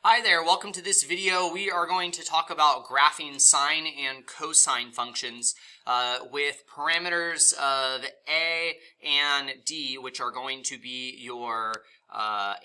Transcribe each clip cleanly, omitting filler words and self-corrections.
Hi there, welcome to this video. We are going to talk about graphing sine and cosine functions with parameters of A and D, which are going to be your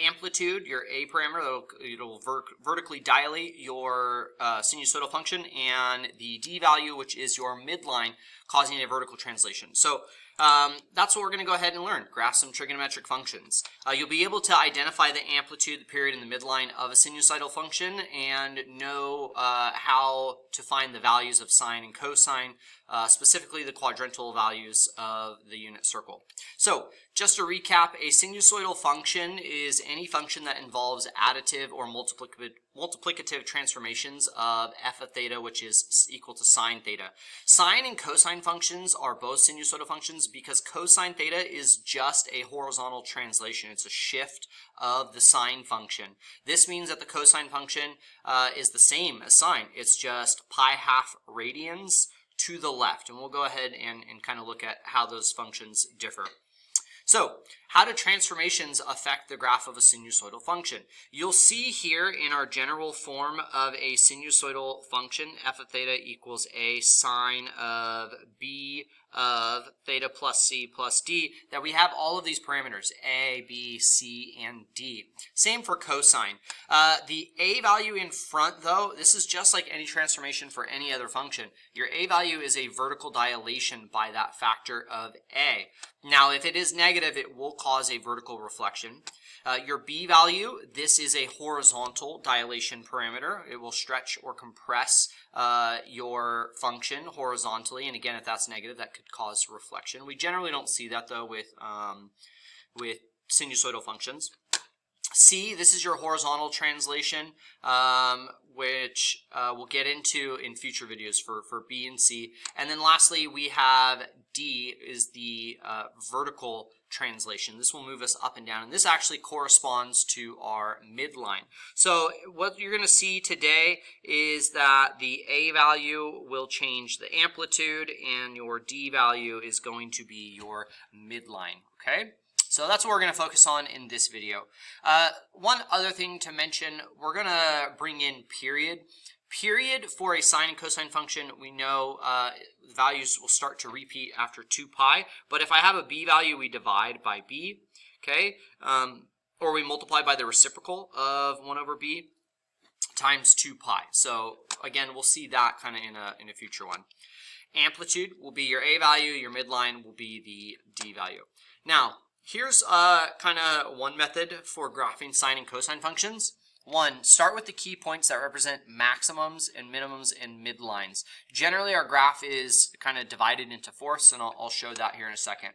amplitude, your A parameter, it'll vertically dilate your sinusoidal function, and the D value, which is your midline, causing a vertical translation. So that's what we're going to go ahead and learn, graph some trigonometric functions. You'll be able to identify the amplitude, the period, and the midline of a sinusoidal function and know how to find the values of sine and cosine, specifically the quadrantal values of the unit circle. So just to recap, a sinusoidal function is any function that involves additive or multiplicative transformations of f of theta, which is equal to sine theta. Sine and cosine functions are both sinusoidal functions because cosine theta is just a horizontal translation. It's a shift of the sine function. This means that the cosine function is the same as sine. It's just pi half radians to the left. And we'll go ahead and kind of look at how those functions differ. So, how do transformations affect the graph of a sinusoidal function? You'll see here in our general form of a sinusoidal function, f of theta equals a sine of b of theta plus c plus d, that we have all of these parameters, a, b, c, and d. Same for cosine. The a value in front, though, this is just like any transformation for any other function. Your a value is a vertical dilation by that factor of a. Now, if it is negative, it will cause a vertical reflection. Your b value, this is a horizontal dilation parameter. It will stretch or compress your function horizontally, and again, if that's negative, that could cause reflection. We generally don't see that, though, with sinusoidal functions. C, this is your horizontal translation, which we'll get into in future videos for B and C. And then lastly, we have D is the vertical translation. This will move us up and down, and this actually corresponds to our midline. So what you're going to see today is that the A value will change the amplitude, and your D value is going to be your midline, okay? So that's what we're going to focus on in this video. One other thing to mention, we're going to bring in period. Period for a sine and cosine function, we know values will start to repeat after 2 pi. But if I have a b value, we divide by b, okay? Or we multiply by the reciprocal of 1 over b times 2 pi. So again, we'll see that kind of in a future one. Amplitude will be your a value, your midline will be the d value. Now, here's kind of one method for graphing sine and cosine functions. One, start with the key points that represent maximums and minimums and midlines. Generally, our graph is kind of divided into fourths, and I'll show that here in a second.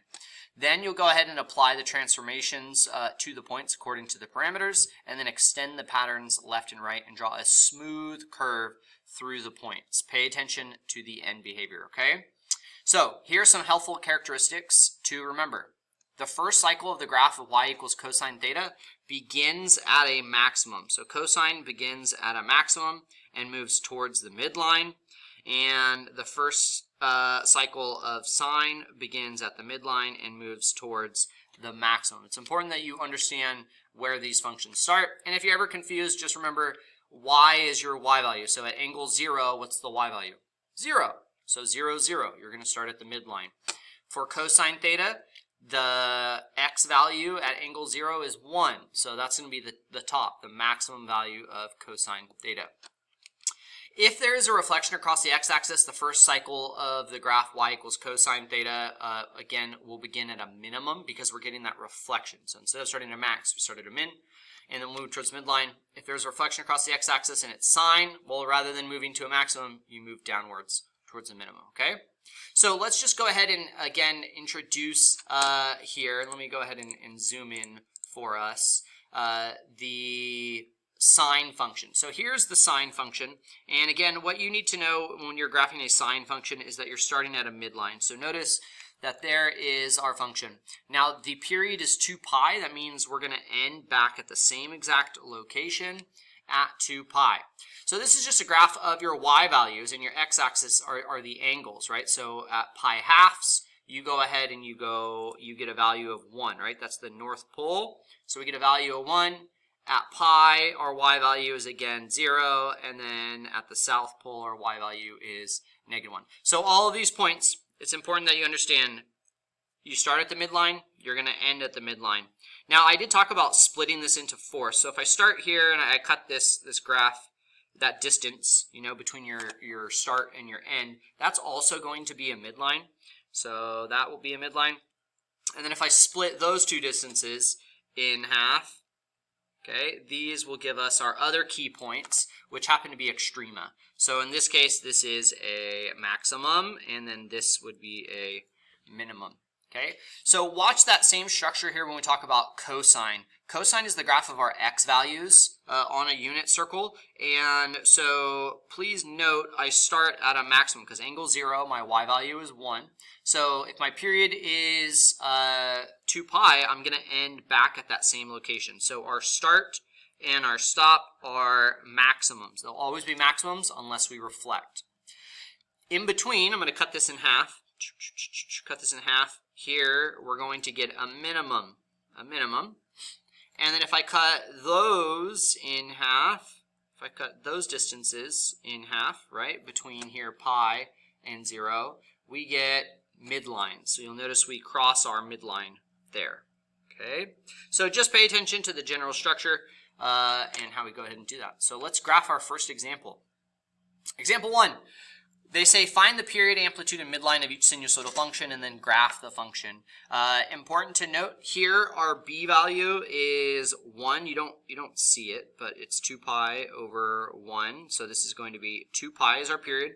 Then you'll go ahead and apply the transformations to the points according to the parameters, and then extend the patterns left and right and draw a smooth curve through the points. Pay attention to the end behavior, okay? So, here are some helpful characteristics to remember. The first cycle of the graph of y equals cosine theta begins at a maximum. So cosine begins at a maximum and moves towards the midline. And the first cycle of sine begins at the midline and moves towards the maximum. It's important that you understand where these functions start. And if you're ever confused, just remember y is your y value. So at angle 0, what's the y value? 0. So 0, 0. You're going to start at the midline. For cosine theta, the x value at angle 0 is 1, so that's going to be the top, the maximum value of cosine theta. If there is a reflection across the x-axis, the first cycle of the graph y equals cosine theta, again, will begin at a minimum because we're getting that reflection. So instead of starting at a max, we start at a min, and then move towards midline. If there's a reflection across the x-axis and it's sine, well, rather than moving to a maximum, you move downwards towards the minimum, okay? So let's just go ahead and, again, introduce here. Let me go ahead and zoom in for us the sine function. So here's the sine function. And again, what you need to know when you're graphing a sine function is that you're starting at a midline. So notice that there is our function. Now, the period is 2 pi. That means we're going to end back at the same exact location at 2 pi. So this is just a graph of your y values, and your x-axis are the angles, right? So at pi halves, you go ahead and you get a value of 1, right? That's the north pole. So we get a value of 1. at pi, our y value is again 0, and then at the south pole, our y value is -1. So all of these points, it's important that you understand, you start at the midline, you're going to end at the midline. Now, I did talk about splitting this into 4. So if I start here and I cut this graph, that distance, you know, between your start and your end, that's also going to be a midline. So that will be a midline. And then if I split those two distances in half, okay, these will give us our other key points, which happen to be extrema. So in this case, this is a maximum, and then this would be a minimum. Okay, so watch that same structure here when we talk about cosine. Cosine is the graph of our x values on a unit circle, and so please note I start at a maximum because angle 0, my y value is 1. So if my period is 2 pi, I'm going to end back at that same location. So our start and our stop are maximums. They'll always be maximums unless we reflect. In between, I'm going to cut this in half. Cut this in half. Here, we're going to get a minimum. And then if I cut those in half, if I cut those distances in half, right, between here pi and 0, we get midline. So you'll notice we cross our midline there. Okay, so just pay attention to the general structure and how we go ahead and do that. So let's graph our first example. Example 1. They say find the period, amplitude, and midline of each sinusoidal function and then graph the function. Important to note here, our b value is 1. You don't see it, but it's 2 pi over 1. So this is going to be 2 pi is our period.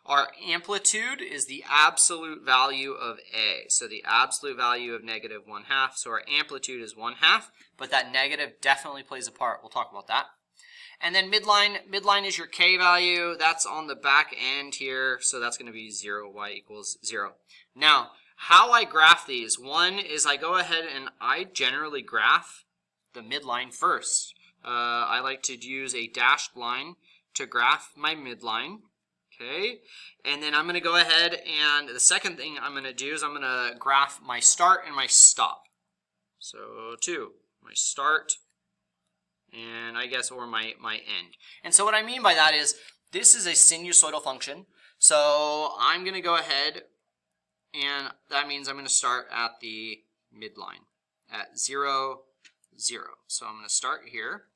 Our amplitude is the absolute value of a. So the absolute value of -1/2. So our amplitude is 1/2, but that negative definitely plays a part. We'll talk about that. And then midline is your k value. That's on the back end here, so that's going to be 0, y equals 0. Now, how I graph these, one is I go ahead and I generally graph the midline first. I like to use a dashed line to graph my midline, okay? And then I'm going to go ahead and the second thing I'm going to do is I'm going to graph my start and my stop. So 2, my start, and I guess or my end. And so what I mean by that is this is a sinusoidal function. So I'm going to go ahead and that means I'm going to start at the midline at 0, 0. So I'm going to start here.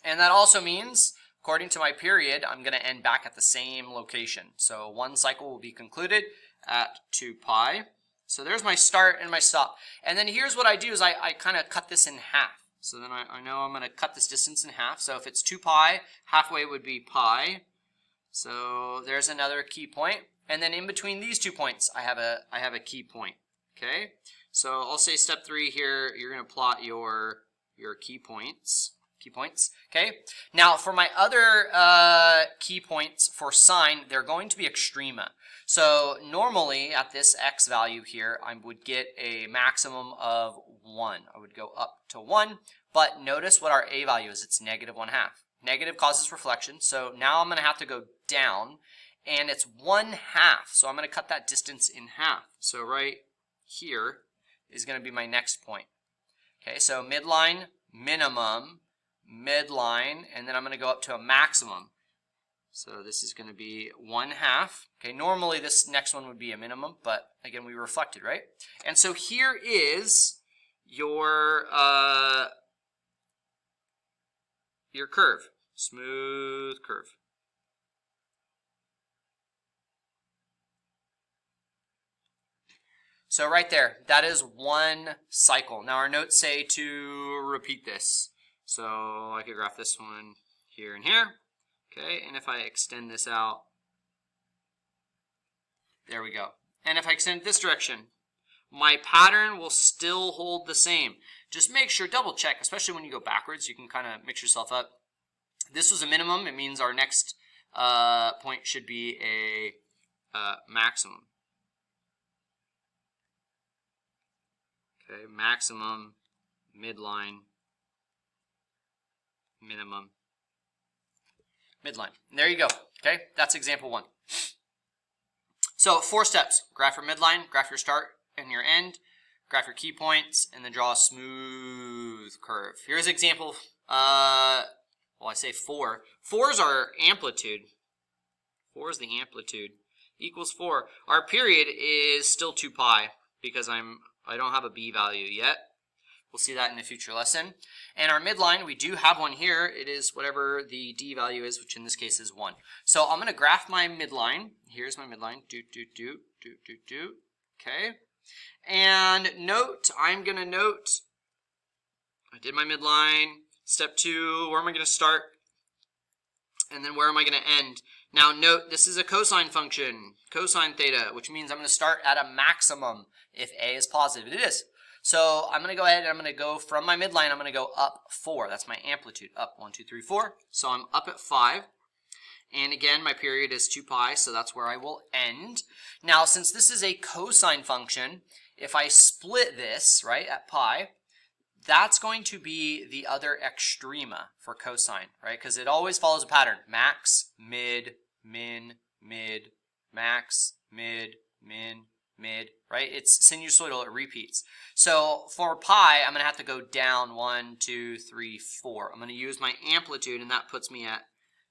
And that also means, according to my period, I'm going to end back at the same location. So one cycle will be concluded at 2 pi. So there's my start and my stop. And then here's what I do is I kind of cut this in half. So then I know I'm going to cut this distance in half. So if it's 2 pi, halfway would be pi. So there's another key point. And then in between these 2 points, I have a key point. Okay? So I'll say step 3 here, you're going to plot your key points. Okay? Now for my other key points for sine, they're going to be extrema. So normally at this x value here, I would get a maximum of 1. I would go up to 1, but notice what our a value is. It's -1/2. Negative causes reflection, so now I'm going to have to go down, and it's 1/2. So I'm going to cut that distance in half. So right here is going to be my next point. Okay, so midline, minimum, midline, and then I'm going to go up to a maximum. So this is going to be 1/2. Okay, normally this next one would be a minimum, but again, we reflected, right? And so here is your curve, smooth curve. So right there, that is one cycle. Now our notes say to repeat this. So I could graph this one here and here. Okay, and if I extend this out, there we go. And if I extend this direction, my pattern will still hold the same. Just make sure, double check, especially when you go backwards, you can kind of mix yourself up. This was a minimum. It means our next point should be a maximum. Okay, maximum, midline, minimum, midline. And there you go. Okay, that's example 1. So 4 steps. Graph your midline, graph your start and your end, graph your key points, and then draw a smooth curve. Here's an example, well, I say 4. 4 is our amplitude. 4 is the amplitude. Equals 4. Our period is still 2 pi because I don't have a b value yet. We'll see that in a future lesson. And our midline, we do have one here. It is whatever the d value is, which in this case is 1. So I'm going to graph my midline. Here's my midline. Okay. And note, I'm going to note, I did my midline. Step 2, where am I going to start? And then where am I going to end? Now note, this is a cosine function, cosine theta, which means I'm going to start at a maximum if a is positive. It is. So I'm going to go ahead and I'm going to go from my midline, I'm going to go up 4. That's my amplitude. Up 1, 2, 3, 4. So I'm up at 5. And again, my period is 2 pi, so that's where I will end. Now, since this is a cosine function, if I split this, right, at pi, that's going to be the other extrema for cosine, right? Because it always follows a pattern. Max, mid, min, mid, max, mid, min, mid, right? It's sinusoidal, it repeats. So for pi, I'm going to have to go down 1, 2, 3, 4. I'm going to use my amplitude, and that puts me at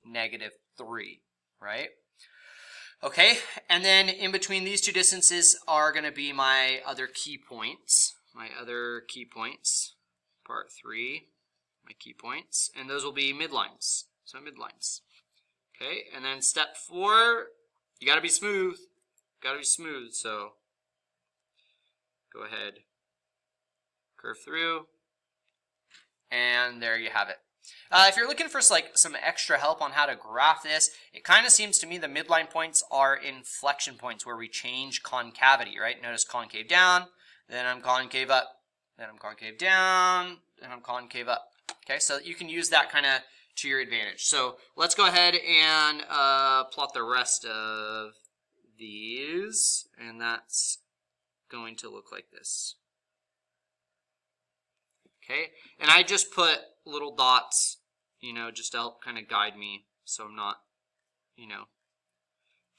-3, right? Okay, and then in between these two distances are going to be my other key points. Part 3, my key points, and those will be midlines. So midlines. Okay, and then step 4, you got to be smooth. So go ahead, curve through, and there you have it. If you're looking for like some extra help on how to graph this, it kind of seems to me the midline points are inflection points where we change concavity, right? Notice concave down, then I'm concave up. Then I'm concave down, and I'm concave up. Okay, so you can use that kind of to your advantage. So let's go ahead and plot the rest of these, and that's going to look like this. Okay, and I just put little dots, just to help kind of guide me so I'm not,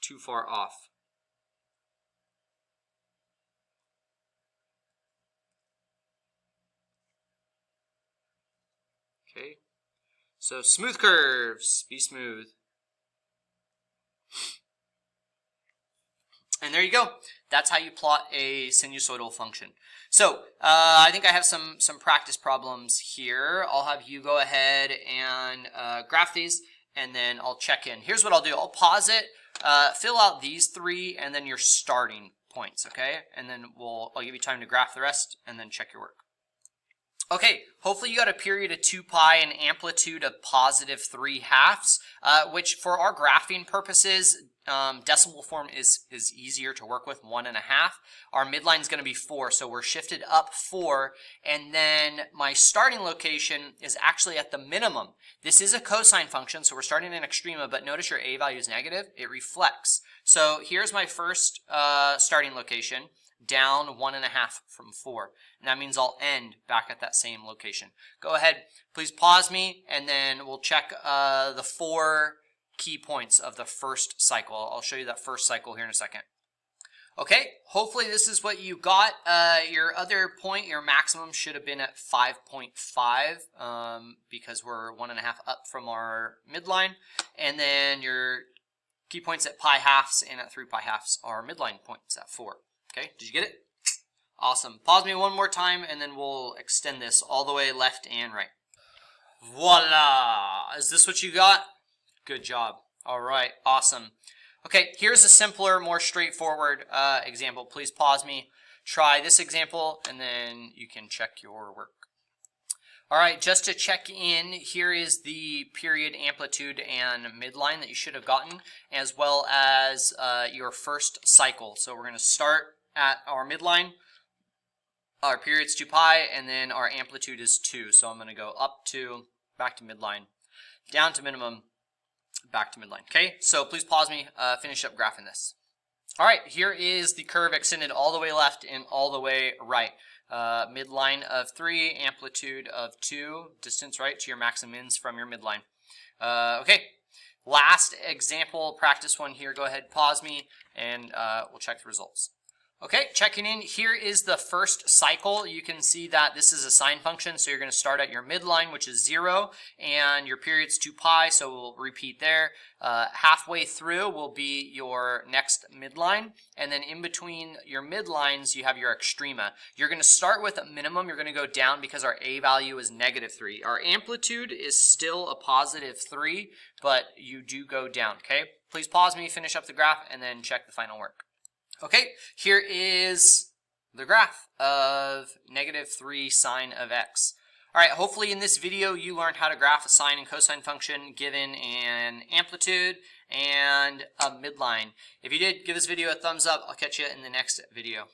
too far off. Okay, so smooth curves, be smooth. And there you go. That's how you plot a sinusoidal function. So I think I have some practice problems here. I'll have you go ahead and graph these, and then I'll check in. Here's what I'll do. I'll pause it, fill out these 3, and then your starting points, okay? And then I'll give you time to graph the rest, and then check your work. Okay, hopefully you got a period of 2 pi and amplitude of +3/2, which for our graphing purposes, decimal form is easier to work with, 1.5. Our midline is going to be 4, so we're shifted up 4, and then my starting location is actually at the minimum. This is a cosine function, so we're starting in extrema, but notice your a value is negative. It reflects. So here's my first starting location, down 1.5 from 4. And that means I'll end back at that same location. Go ahead, please pause me, and then we'll check the 4 key points of the first cycle. I'll show you that first cycle here in a second. Okay, hopefully this is what you got. Your other point, your maximum should have been at 5.5 because we're 1.5 up from our midline. And then your key points at pi-halves and at 3 pi-halves are midline points at 4. Okay, did you get it? Awesome. Pause me one more time, and then we'll extend this all the way left and right. Voila! Is this what you got? Good job. All right, awesome. Okay, here's a simpler, more straightforward example. Please pause me. Try this example, and then you can check your work. All right, just to check in, here is the period, amplitude, and midline that you should have gotten, as well as your first cycle. So we're going to start at our midline. Our period's 2 pi, and then our amplitude is 2. So I'm going to go up 2, back to midline, down to minimum, back to midline. Okay, so please pause me, finish up graphing this. All right, here is the curve extended all the way left and all the way right. Midline of 3, amplitude of 2, distance right to your max and mins from your midline. Okay, last example, practice one here. Go ahead, pause me, and we'll check the results. Okay, checking in. Here is the first cycle. You can see that this is a sine function, so you're going to start at your midline, which is 0, and your period's 2 pi, so we'll repeat there. Halfway through will be your next midline, and then in between your midlines, you have your extrema. You're going to start with a minimum. You're going to go down because our a value is -3. Our amplitude is still a +3, but you do go down, okay? Please pause me, finish up the graph, and then check the final work. Okay, here is the graph of -3 sine of x. All right, hopefully in this video you learned how to graph a sine and cosine function given an amplitude and a midline. If you did, give this video a thumbs up. I'll catch you in the next video.